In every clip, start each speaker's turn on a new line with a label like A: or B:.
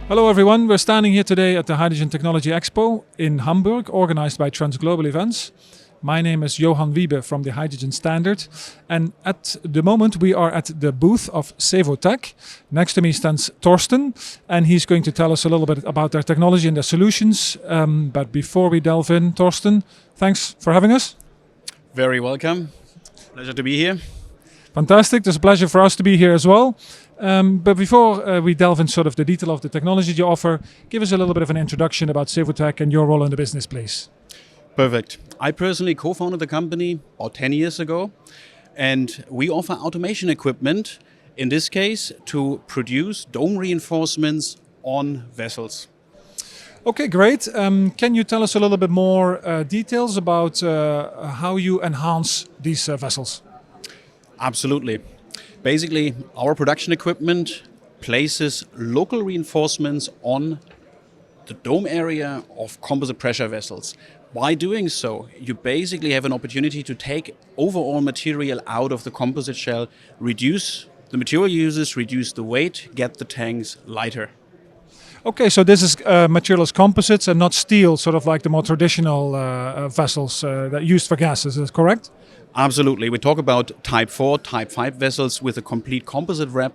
A: Hello everyone, we're standing here today at the Hydrogen Technology Expo in Hamburg, organized by Transglobal Events. My name is Johan Wiebe from the Hydrogen Standard, and at the moment we are at the booth of Cevotec. Next to me stands Thorsten, and he's going to tell us a little bit about their technology and their solutions. But before we delve in, Thorsten, thanks for having us.
B: Very welcome. Pleasure to be here.
A: Fantastic, it's a pleasure for us to be here as well. But before we delve in sort of the detail of the technology you offer, give us a little bit of an introduction about Cevotec and your role in the business, please.
B: Perfect. I personally co-founded the company about 10 years ago, and we offer automation equipment, in this case, to produce dome reinforcements on vessels.
A: Okay, great. Can you tell us a little bit more details about how you enhance these vessels?
B: Absolutely. Basically, our production equipment places local reinforcements on the dome area of composite pressure vessels. By doing so, you basically have an opportunity to take overall material out of the composite shell, reduce the material uses, reduce the weight, get the tanks lighter.
A: Okay, so this is material as composites and not steel, sort of like the more traditional vessels that are used for gases, is that correct?
B: Absolutely. We talk about Type 4, Type 5 vessels with a complete composite wrap,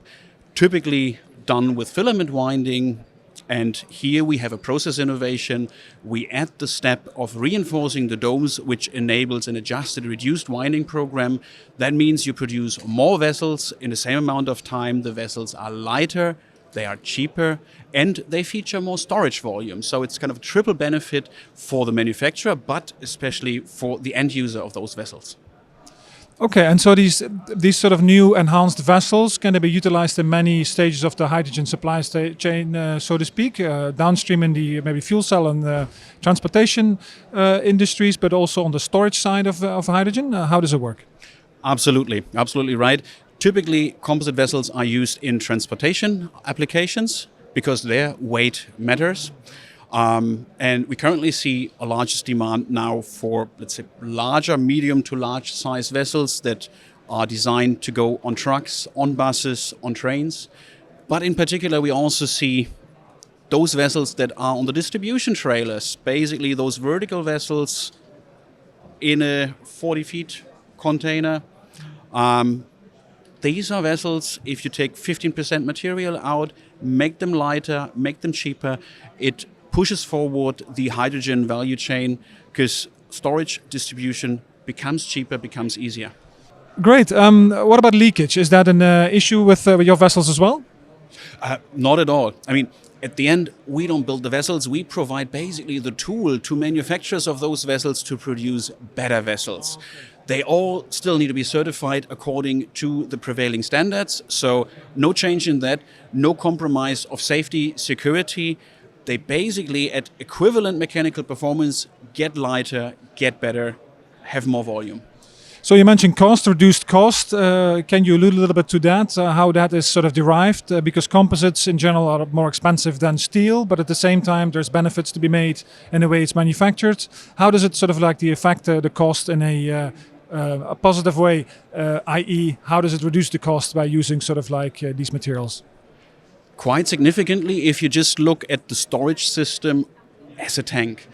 B: typically done with filament winding. And here we have a process innovation. We add the step of reinforcing the domes, which enables an adjusted reduced winding program. That means you produce more vessels in the same amount of time. The vessels are lighter, they are cheaper, and they feature more storage volume. So it's kind of a triple benefit for the manufacturer, but especially for the end user of those vessels.
A: Okay, and so these sort of new enhanced vessels, can they be utilized in many stages of the hydrogen supply chain, so to speak, downstream in the maybe fuel cell and transportation industries, but also on the storage side of hydrogen? How does it work?
B: Absolutely, absolutely right. Typically, composite vessels are used in transportation applications because their weight matters. And we currently see a largest demand now for, let's say, larger, medium to large size vessels that are designed to go on trucks, on buses, on trains. But in particular, we also see those vessels that are on the distribution trailers, basically those vertical vessels in a 40 feet container. These are vessels, if you take 15% material out, make them lighter, make them cheaper, it pushes forward the hydrogen value chain because storage distribution becomes cheaper, becomes easier.
A: Great. What about leakage? Is that an issue with your vessels as well?
B: Not at all. I mean, at the end, we don't build the vessels. We provide basically the tool to manufacturers of those vessels to produce better vessels. They all still need to be certified according to the prevailing standards. So no change in that, no compromise of safety, security. They basically, at equivalent mechanical performance, get lighter, get better, have more volume.
A: So you mentioned cost, reduced cost. Can you allude a little bit to that, how that is sort of derived? Because composites in general are more expensive than steel, but at the same time there's benefits to be made in the way it's manufactured. How does it sort of like affect the cost in a positive way, i.e. how does it reduce the cost by using sort of like these materials?
B: Quite significantly, if you just look at the storage system as a tank.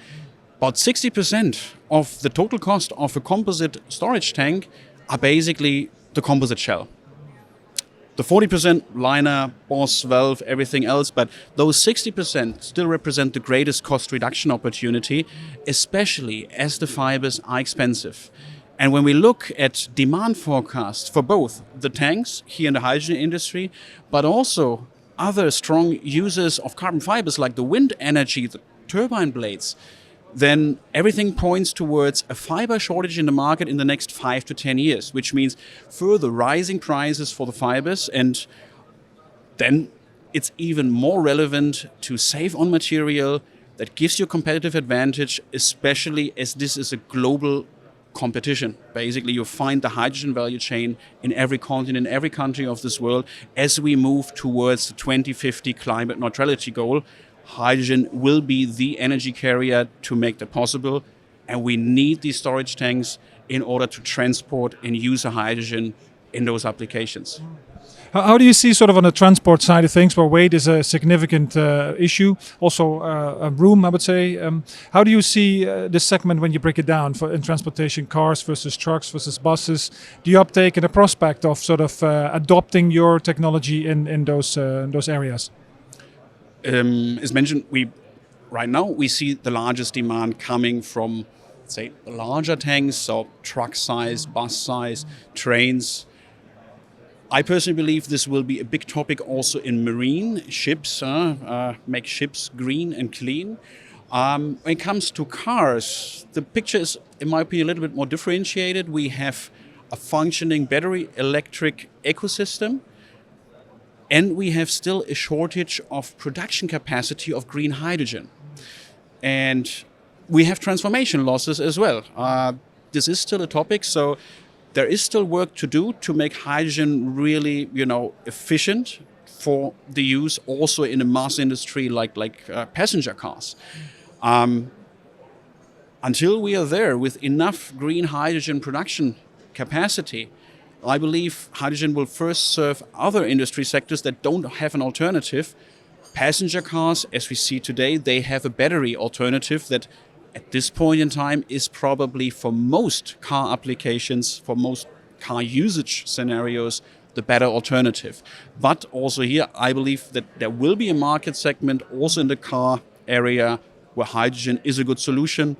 B: About 60% of the total cost of a composite storage tank are basically the composite shell. The 40% liner, boss, valve, everything else, but those 60% still represent the greatest cost reduction opportunity, especially as the fibers are expensive. And when we look at demand forecasts for both the tanks here in the hydrogen industry, but also other strong users of carbon fibers like the wind energy, the turbine blades, then everything points towards a fiber shortage in the market in the next 5 to 10 years, which means further rising prices for the fibers. And then it's even more relevant to save on material that gives you a competitive advantage, especially as this is a global competition. Basically, you find the hydrogen value chain in every continent, in every country of this world. As we move towards the 2050 climate neutrality goal, hydrogen will be the energy carrier to make that possible. And we need these storage tanks in order to transport and use the hydrogen in those applications.
A: How do you see sort of on the transport side of things, where weight is a significant issue, also room, I would say. How do you see this segment when you break it down in transportation, cars versus trucks versus buses? Do you uptake in the prospect of sort of adopting your technology in those areas?
B: As mentioned, right now we see the largest demand coming from, say, larger tanks, so truck size, bus size, trains. I personally believe this will be a big topic also in marine ships, make ships green and clean. When it comes to cars, the picture is, in my opinion, a little bit more differentiated. We have a functioning battery electric ecosystem, and we have still a shortage of production capacity of green hydrogen. And we have transformation losses as well. This is still a topic, so there is still work to do to make hydrogen really, efficient for the use also in a mass industry like passenger cars. Until we are there with enough green hydrogen production capacity, I believe hydrogen will first serve other industry sectors that don't have an alternative. Passenger cars, as we see today, they have a battery alternative that at this point in time is probably for most car applications, for most car usage scenarios, the better alternative. But also here, I believe that there will be a market segment also in the car area where hydrogen is a good solution.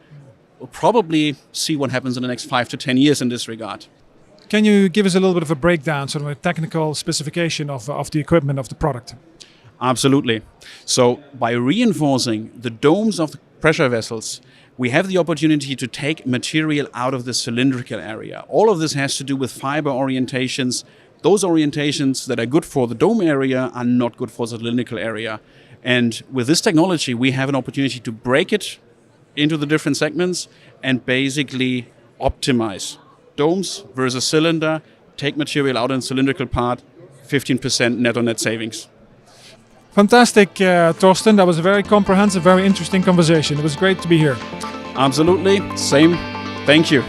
B: We'll probably see what happens in the next 5 to 10 years in this regard.
A: Can you give us a little bit of a breakdown, sort of a technical specification of the equipment, of the product?
B: Absolutely. So by reinforcing the domes of the pressure vessels, we have the opportunity to take material out of the cylindrical area. All of this has to do with fiber orientations. Those orientations that are good for the dome area are not good for the cylindrical area. And with this technology, we have an opportunity to break it into the different segments and basically optimize domes versus cylinder, take material out in the cylindrical part, 15% net on net savings.
A: Fantastic, Thorsten. That was a very comprehensive, very interesting conversation. It was great to be here.
B: Absolutely. Same. Thank you.